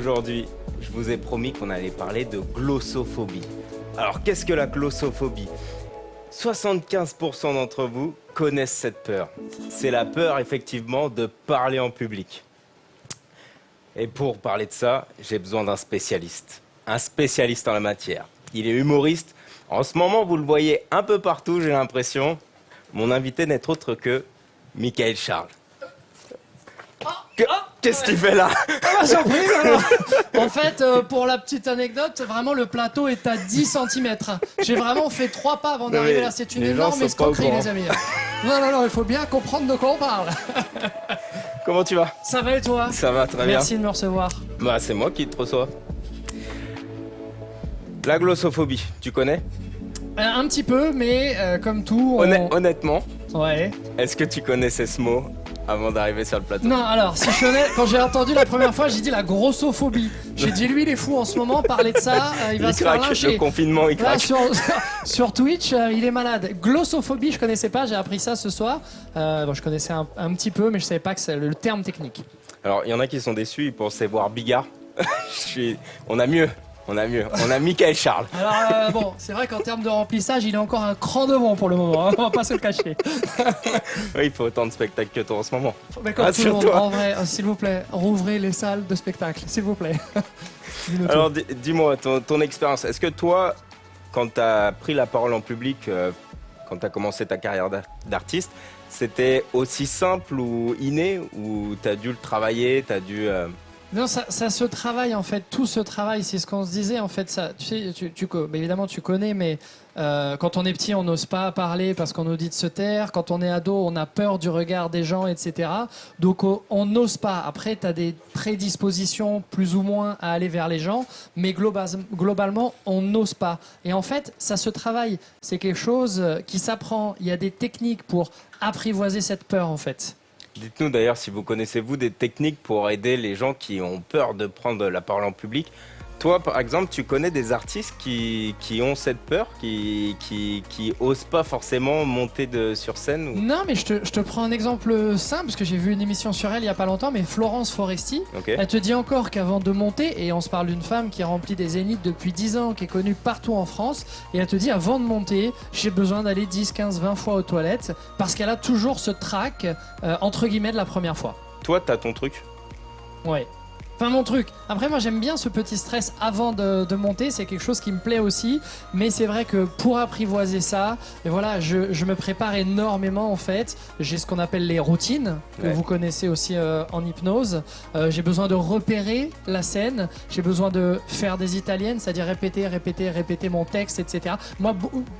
Aujourd'hui, je vous ai promis qu'on allait parler de glossophobie. Alors, qu'est-ce que la glossophobie? 75% d'entre vous connaissent cette peur. C'est la peur, effectivement, de parler en public. Et pour parler de ça, j'ai besoin d'un spécialiste. Un spécialiste en la matière. Il est humoriste. En ce moment, vous le voyez un peu partout, j'ai l'impression. Mon invité n'est autre que Michael Charles. Qu'est-ce que tu fais là? Ah, surprise alors. En fait, pour la petite anecdote, vraiment le plateau est à 10 cm. J'ai vraiment fait 3 pas avant d'arriver là. C'est une énorme escroquerie, les amis. Non, il faut bien comprendre de quoi on parle. Comment tu vas? Ça va et toi? Ça va très bien. Merci de me recevoir. Bah, c'est moi qui te reçois. La glossophobie, tu connais? Un petit peu, mais comme tout. Honnêtement, Ouais. est-ce que tu connaissais ce mot avant d'arriver sur le plateau? Non, alors, si je connais, quand j'ai entendu la première fois, j'ai dit la grossophobie. J'ai dit, lui, il est fou en ce moment, parler de ça, il va se faire lyncher. Le confinement, il Là, craque. sur Twitch, il est malade. Glossophobie, je connaissais pas, j'ai appris ça ce soir. Bon, je connaissais un petit peu, mais je savais pas que c'est le terme technique. Alors, il y en a qui sont déçus, ils pensaient voir Bigard. On a mieux. On a Michael Charles. Alors, bon, c'est vrai qu'en termes de remplissage, il est encore un cran devant pour le moment, hein, on va pas se le cacher. Oui, il faut autant de spectacles que toi en ce moment. Mais comme tout le monde, en vrai, s'il vous plaît, rouvrez les salles de spectacle, s'il vous plaît. Alors, dis-moi, ton expérience, est-ce que toi, quand tu as pris la parole en public, quand tu as commencé ta carrière d'artiste, c'était aussi simple ou inné, ou tu as dû le travailler, tu as dû... Non, ça se travaille en fait, tout se travaille, c'est ce qu'on se disait en fait. Ça, tu sais, bah, évidemment tu connais, mais quand on est petit, on n'ose pas parler parce qu'on nous dit de se taire. Quand on est ado, on a peur du regard des gens, etc. Donc on n'ose pas. Après, tu as des prédispositions plus ou moins à aller vers les gens, mais globalement, on n'ose pas. Et en fait, ça se travaille. C'est quelque chose qui s'apprend. Il y a des techniques pour apprivoiser cette peur en fait. Dites-nous d'ailleurs si vous connaissez vous des techniques pour aider les gens qui ont peur de prendre la parole en public. Toi, par exemple, tu connais des artistes qui ont cette peur, qui osent pas forcément monter sur scène ou... Non, mais je te prends un exemple simple, parce que j'ai vu une émission sur elle il y a pas longtemps, mais Florence Foresti, Okay. Elle te dit encore qu'avant de monter, et on se parle d'une femme qui remplit des zéniths depuis 10 ans, qui est connue partout en France, et elle te dit avant de monter, j'ai besoin d'aller 10, 15, 20 fois aux toilettes, parce qu'elle a toujours ce trac, entre guillemets, de la première fois. Toi, t'as ton truc? Ouais. Enfin, mon truc. Après, moi, j'aime bien ce petit stress avant de monter. C'est quelque chose qui me plaît aussi. Mais c'est vrai que pour apprivoiser ça, et voilà, je me prépare énormément en fait. J'ai ce qu'on appelle les routines, que vous connaissez aussi en hypnose. J'ai besoin de repérer la scène. J'ai besoin de faire des italiennes, c'est-à-dire répéter mon texte, etc.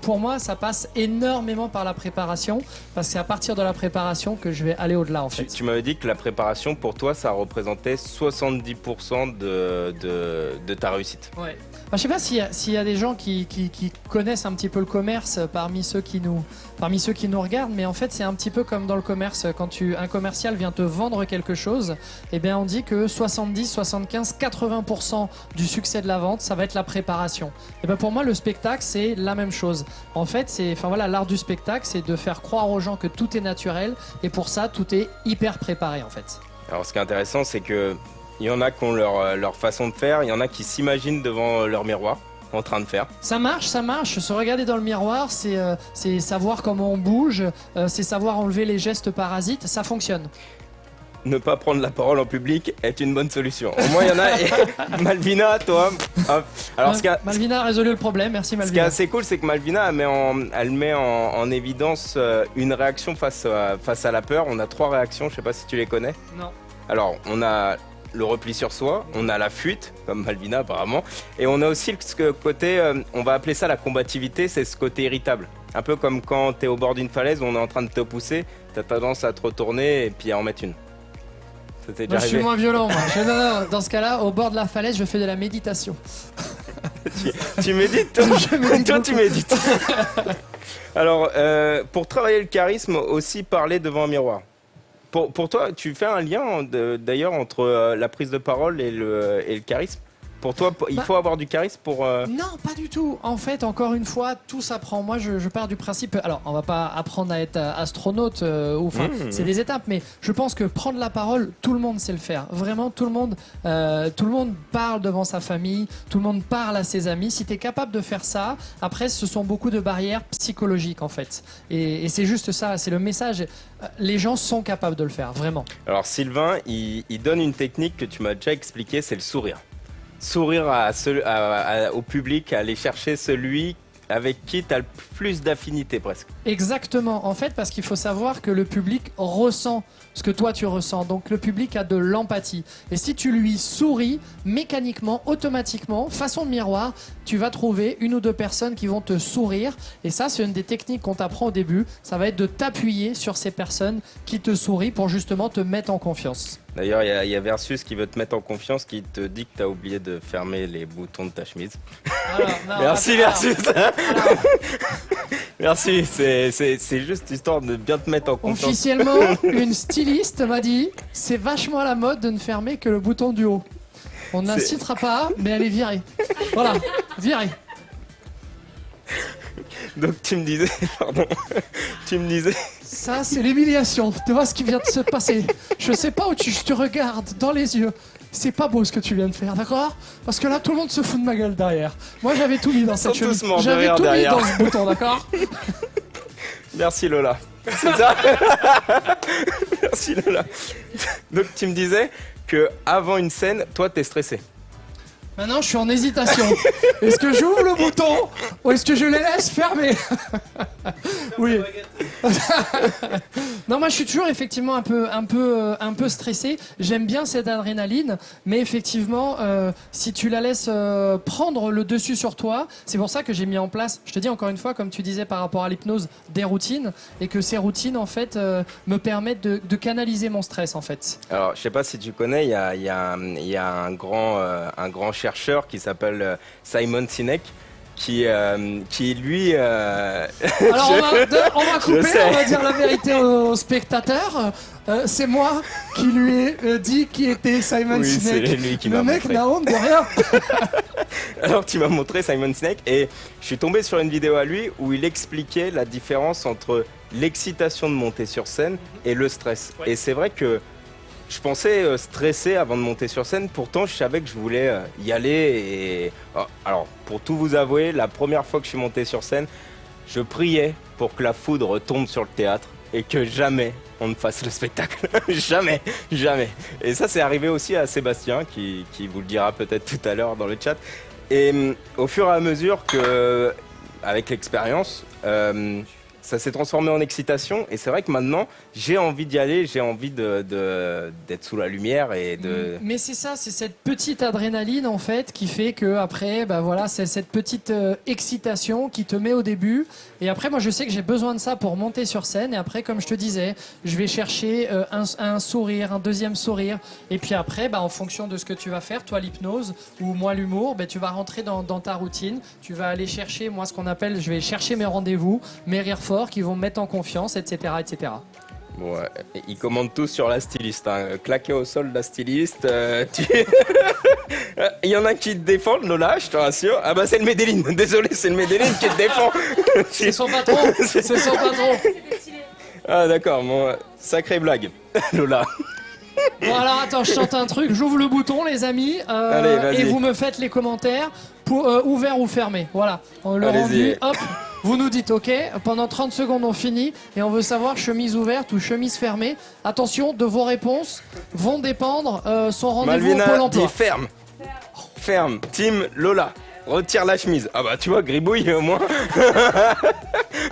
Pour moi, ça passe énormément par la préparation. Parce que c'est à partir de la préparation que je vais aller au-delà en fait. Tu m'avais dit que la préparation, pour toi, ça représentait 70% de ta réussite. Ouais. Enfin, je sais pas s'il y a des gens qui connaissent un petit peu le commerce parmi ceux qui nous regardent, mais en fait c'est un petit peu comme dans le commerce. Quand un commercial vient te vendre quelque chose, eh bien on dit que 70, 75, 80% du succès de la vente, ça va être la préparation. Et ben pour moi le spectacle c'est la même chose. En fait l'art du spectacle c'est de faire croire aux gens que tout est naturel, et pour ça tout est hyper préparé en fait. Alors ce qui est intéressant, c'est que il y en a qui ont leur façon de faire, il y en a qui s'imaginent devant leur miroir en train de faire. Ça marche. Se regarder dans le miroir, c'est savoir comment on bouge, c'est savoir enlever les gestes parasites, ça fonctionne. Ne pas prendre la parole en public est une bonne solution. Au moins, il y en a. Et Malvina, toi. Hop. Alors, Malvina a résolu le problème, merci Malvina. Ce qui est assez cool, c'est que Malvina, elle met en évidence une réaction face à la peur. On a 3 réactions, je sais pas si tu les connais. Non. Alors, on a le repli sur soi, on a la fuite, comme Malvina apparemment, et on a aussi ce côté, on va appeler ça la combativité, c'est ce côté irritable. Un peu comme quand tu es au bord d'une falaise, on est en train de te pousser, tu as tendance à te retourner et puis à en mettre une. Ça t'est déjà arrivé? Je suis moins violent, moi. Non, dans ce cas-là, au bord de la falaise, je fais de la méditation. tu médites, toi? Toi, tu médites. Alors, pour travailler le charisme, aussi parler devant un miroir. Pour toi, tu fais un lien d'ailleurs entre la prise de parole et le charisme? Pour toi, il faut avoir du charisme pour... Non, pas du tout. En fait, encore une fois, tout s'apprend. Moi, je pars du principe. Alors, on va pas apprendre à être astronaute, c'est des étapes, mais je pense que prendre la parole, tout le monde sait le faire. Vraiment, tout le monde parle devant sa famille, tout le monde parle à ses amis. Si tu es capable de faire ça, après, ce sont beaucoup de barrières psychologiques, en fait. Et c'est juste ça, c'est le message. Les gens sont capables de le faire, vraiment. Alors, Sylvain, il donne une technique que tu m'as déjà expliquée, c'est le sourire. Sourire au public, aller chercher celui avec qui tu as le plus d'affinité presque. Exactement, en fait, parce qu'il faut savoir que le public ressent ce que toi tu ressens. Donc le public a de l'empathie. Et si tu lui souris, mécaniquement, automatiquement, façon de miroir, tu vas trouver une ou deux personnes qui vont te sourire. Et ça, c'est une des techniques qu'on t'apprend au début. Ça va être de t'appuyer sur ces personnes qui te sourient pour justement te mettre en confiance. D'ailleurs, il y a Versus qui veut te mettre en confiance, qui te dit que tu as oublié de fermer les boutons de ta chemise. Alors, non, merci Versus. Merci, c'est juste histoire de bien te mettre en confiance. Officiellement, une styliste m'a dit c'est vachement à la mode de ne fermer que le bouton du haut. On ne la citera pas, mais elle est virée. Voilà, virée. Donc tu me disais, pardon, Ça, c'est l'humiliation. Tu vois ce qui vient de se passer. Je sais pas où je te regarde dans les yeux. C'est pas beau ce que tu viens de faire, d'accord? Parce que là, tout le monde se fout de ma gueule derrière. Moi, j'avais tout mis dans cette chemise. J'avais tout mis dans ce bouton, d'accord? Merci Lola. C'est ça? Merci Lola. Donc tu me disais que avant une scène, toi, t'es stressé. Maintenant, je suis en hésitation. Est-ce que j'ouvre le bouton ou est-ce que je les laisse fermer? Oui. Non, moi, je suis toujours effectivement un peu stressé. J'aime bien cette adrénaline, mais effectivement, si tu la laisses prendre le dessus sur toi, c'est pour ça que j'ai mis en place, je te dis encore une fois, comme tu disais par rapport à l'hypnose, des routines, et que ces routines, en fait, me permettent de canaliser mon stress, en fait. Alors, je sais pas si tu connais, il y a un grand chercheur qui s'appelle Simon Sinek qui lui... Alors on va couper, on va dire la vérité aux spectateurs. C'est moi qui lui ai dit qui était Simon Sinek. C'est lui qui le mec montré. n'a honte de rien. Alors tu m'as montré Simon Sinek et je suis tombé sur une vidéo à lui où il expliquait la différence entre l'excitation de monter sur scène et le stress. Ouais. Et c'est vrai que je pensais stresser avant de monter sur scène, pourtant je savais que je voulais y aller. Et alors, pour tout vous avouer, la première fois que je suis monté sur scène, je priais pour que la foudre tombe sur le théâtre et que jamais on ne fasse le spectacle. Jamais, jamais. Et ça, c'est arrivé aussi à Sébastien, qui vous le dira peut-être tout à l'heure dans le chat. Et au fur et à mesure que, avec l'expérience, ça s'est transformé en excitation et c'est vrai que maintenant j'ai envie d'y aller, j'ai envie d'être sous la lumière et de... Mais c'est ça, c'est cette petite adrénaline en fait qui fait que après, bah voilà, c'est cette petite excitation qui te met au début et après moi je sais que j'ai besoin de ça pour monter sur scène et après comme je te disais, je vais chercher un sourire, un deuxième sourire et puis après, bah, en fonction de ce que tu vas faire, toi l'hypnose ou moi l'humour, bah, tu vas rentrer dans ta routine, tu vas aller chercher moi ce qu'on appelle, je vais chercher mes rendez-vous, mes rires forts qui vont me mettre en confiance, etc. etc. Bon, ils commandent tous sur la styliste, hein. Claqué au sol la styliste. Il y en a qui te défendent, Lola, je te rassure. Ah bah c'est le Medellin, désolé, c'est le Medellin qui te défend. C'est son patron, c'est son patron. Ah d'accord, bon, sacrée blague, Lola. Bon alors attends, je tente un truc, j'ouvre le bouton les amis, Allez, et vous me faites les commentaires pour ouvert ou fermé. Voilà, le rendu, hop, vous nous dites ok, pendant 30 secondes on finit et on veut savoir chemise ouverte ou chemise fermée. Attention, de vos réponses vont dépendre son rendez-vous au Pôle emploi. Dit ferme. Ferme, team Lola. Retire la chemise. Ah bah tu vois, gribouille au moins.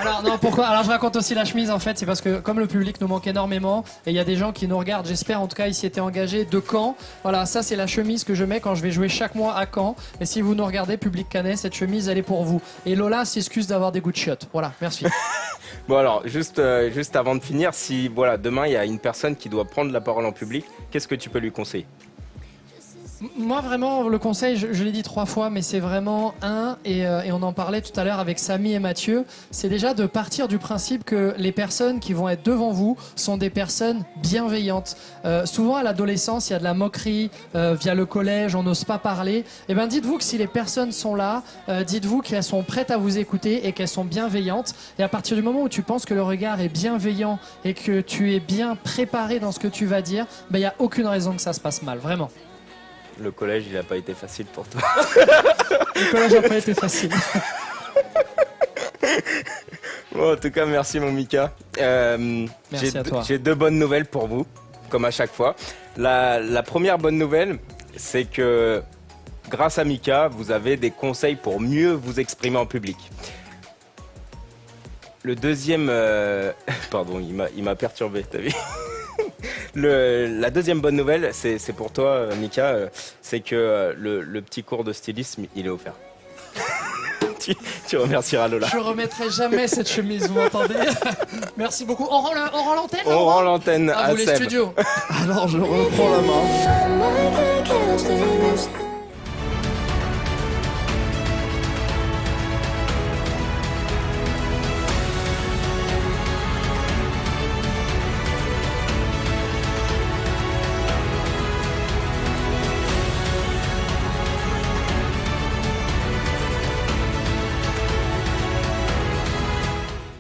Alors non, pourquoi? Alors je raconte aussi la chemise en fait, c'est parce que comme le public nous manque énormément et il y a des gens qui nous regardent, j'espère en tout cas ils s'y étaient engagés, de Caen. Voilà, ça c'est la chemise que je mets quand je vais jouer chaque mois à Caen. Et si vous nous regardez, public canet, cette chemise elle est pour vous. Et Lola s'excuse d'avoir des goûts de chiottes. Voilà, merci. Bon alors, juste avant de finir, si voilà, demain il y a une personne qui doit prendre la parole en public, qu'est-ce que tu peux lui conseiller? Moi, vraiment, le conseil, je l'ai dit 3 fois, mais c'est vraiment et on en parlait tout à l'heure avec Samy et Mathieu, c'est déjà de partir du principe que les personnes qui vont être devant vous sont des personnes bienveillantes. Souvent, à l'adolescence, il y a de la moquerie, via le collège, on n'ose pas parler. Et ben, dites-vous que si les personnes sont là, dites-vous qu'elles sont prêtes à vous écouter et qu'elles sont bienveillantes. Et à partir du moment où tu penses que le regard est bienveillant et que tu es bien préparé dans ce que tu vas dire, ben, il n'y a aucune raison que ça se passe mal, vraiment. Le collège, il n'a pas été facile pour toi. Le collège n'a pas été facile. Bon, en tout cas, merci mon Mika. Merci à toi. J'ai 2 bonnes nouvelles pour vous, comme à chaque fois. La première bonne nouvelle, c'est que grâce à Mika, vous avez des conseils pour mieux vous exprimer en public. Le deuxième... Pardon, il m'a perturbé, t'as vu? La deuxième bonne nouvelle, c'est pour toi, Mika, c'est que le petit cours de stylisme, il est offert. tu remercieras Lola. Je remettrai jamais cette chemise, vous m'entendez? Merci beaucoup. On rend l'antenne? On rend l'antenne à à vous les Seb. studios. Alors je reprends la main.